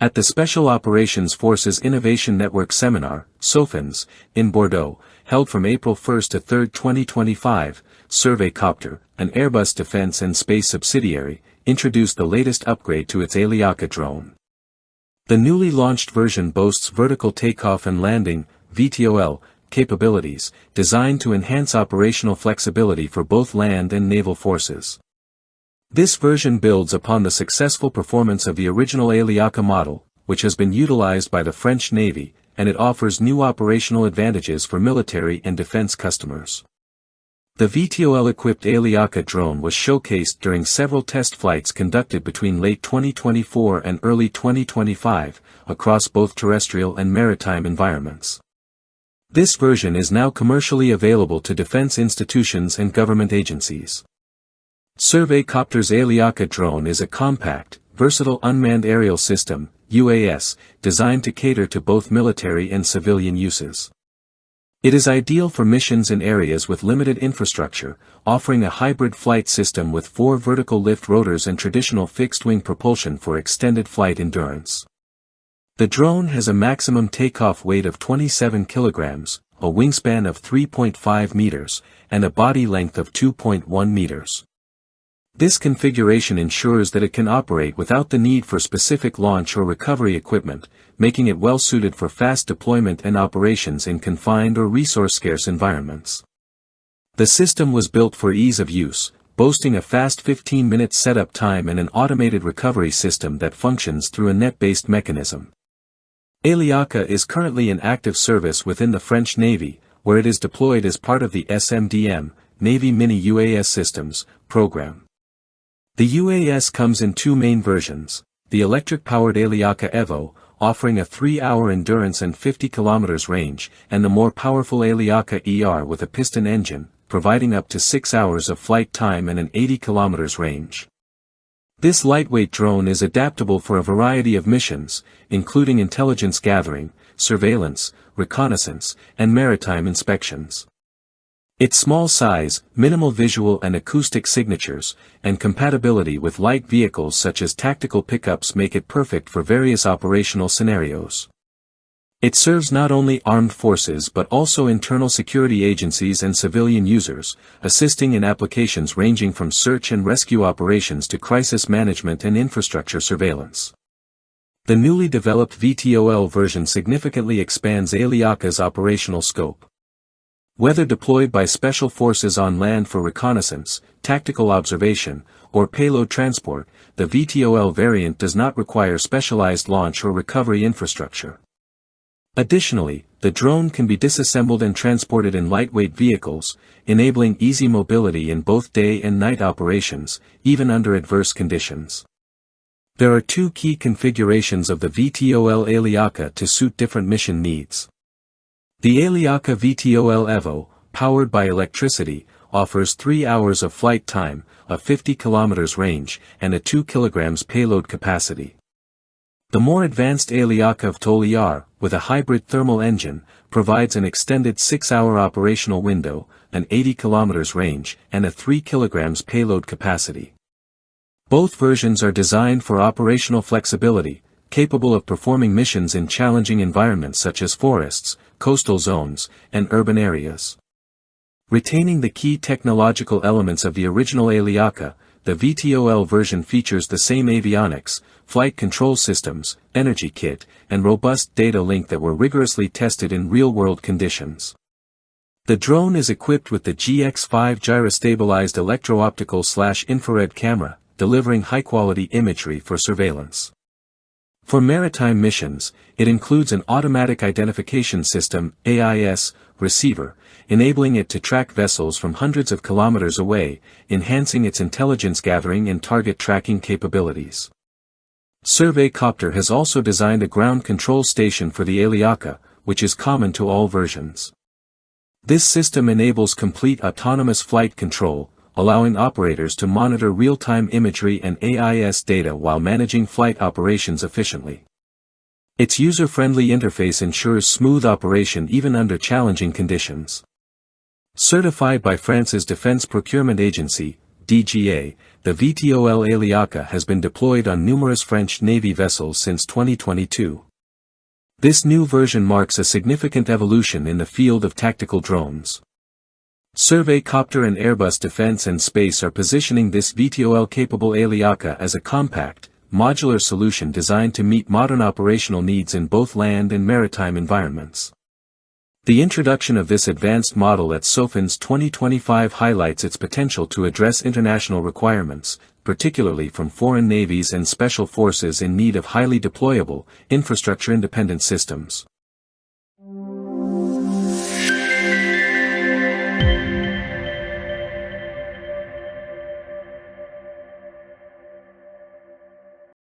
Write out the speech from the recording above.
At the Special Operations Forces Innovation Network Seminar, SOFINS, in Bordeaux, held from April 1 to 3, 2025, Copter, an Airbus defense and space subsidiary, introduced the latest upgrade to its Aliaca drone. The newly launched version boasts vertical takeoff and landing, VTOL, capabilities, designed to enhance operational flexibility for both land and naval forces. This version builds upon the successful performance of the original Aliaca model, which has been utilized by the French Navy, and it offers new operational advantages for military and defense customers. The VTOL-equipped Aliaca drone was showcased during several test flights conducted between late 2024 and early 2025, across both terrestrial and maritime environments. This version is now commercially available to defense institutions and government agencies. Copter's Aliaca drone is a compact, versatile unmanned aerial system, UAS, designed to cater to both military and civilian uses. It is ideal for missions in areas with limited infrastructure, offering a hybrid flight system with 4 vertical lift rotors and traditional fixed-wing propulsion for extended flight endurance. The drone has a maximum takeoff weight of 27 kilograms, a wingspan of 3.5 meters, and a body length of 2.1 meters. This configuration ensures that it can operate without the need for specific launch or recovery equipment, making it well suited for fast deployment and operations in confined or resource-scarce environments. The system was built for ease of use, boasting a fast 15-minute setup time and an automated recovery system that functions through a net-based mechanism. Aliaca is currently in active service within the French Navy, where it is deployed as part of the SMDM, Navy Mini UAS Systems, program. The UAS comes in 2 main versions, the electric-powered Aliaca Evo, offering a 3-hour endurance and 50 km range, and the more powerful Aliaca ER with a piston engine, providing up to 6 hours of flight time and an 80 km range. This lightweight drone is adaptable for a variety of missions, including intelligence gathering, surveillance, reconnaissance, and maritime inspections. Its small size, minimal visual and acoustic signatures, and compatibility with light vehicles such as tactical pickups make it perfect for various operational scenarios. It serves not only armed forces but also internal security agencies and civilian users, assisting in applications ranging from search and rescue operations to crisis management and infrastructure surveillance. The newly developed VTOL version significantly expands Aliaca's operational scope. Whether deployed by special forces on land for reconnaissance, tactical observation, or payload transport, the VTOL variant does not require specialized launch or recovery infrastructure. Additionally, the drone can be disassembled and transported in lightweight vehicles, enabling easy mobility in both day and night operations, even under adverse conditions. There are 2 key configurations of the VTOL Aliaca to suit different mission needs. The Aliaca VTOL Evo, powered by electricity, offers 3 hours of flight time, a 50 km range, and a 2 kg payload capacity. The more advanced Aliaca VTOL ER, with a hybrid thermal engine, provides an extended 6-hour operational window, an 80 km range, and a 3 kg payload capacity. Both versions are designed for operational flexibility, capable of performing missions in challenging environments such as forests, coastal zones, and urban areas. Retaining the key technological elements of the original Aliaca, the VTOL version features the same avionics, flight control systems, energy kit, and robust data link that were rigorously tested in real-world conditions. The drone is equipped with the GX5 gyrostabilized electro-optical/infrared camera, delivering high-quality imagery for surveillance. For maritime missions, it includes an automatic identification system (AIS) receiver, enabling it to track vessels from hundreds of kilometers away, enhancing its intelligence gathering and target tracking capabilities. Copter has also designed a ground control station for the Aliaca, which is common to all versions. This system enables complete autonomous flight control, allowing operators to monitor real-time imagery and AIS data while managing flight operations efficiently. Its user-friendly interface ensures smooth operation even under challenging conditions. Certified by France's Defense Procurement Agency, DGA, the VTOL Aliaca has been deployed on numerous French Navy vessels since 2022. This new version marks a significant evolution in the field of tactical drones. Survey Copter and Airbus Defence and Space are positioning this VTOL-capable Aliaca as a compact, modular solution designed to meet modern operational needs in both land and maritime environments. The introduction of this advanced model at SOFINS 2025 highlights its potential to address international requirements, particularly from foreign navies and special forces in need of highly deployable, infrastructure-independent systems.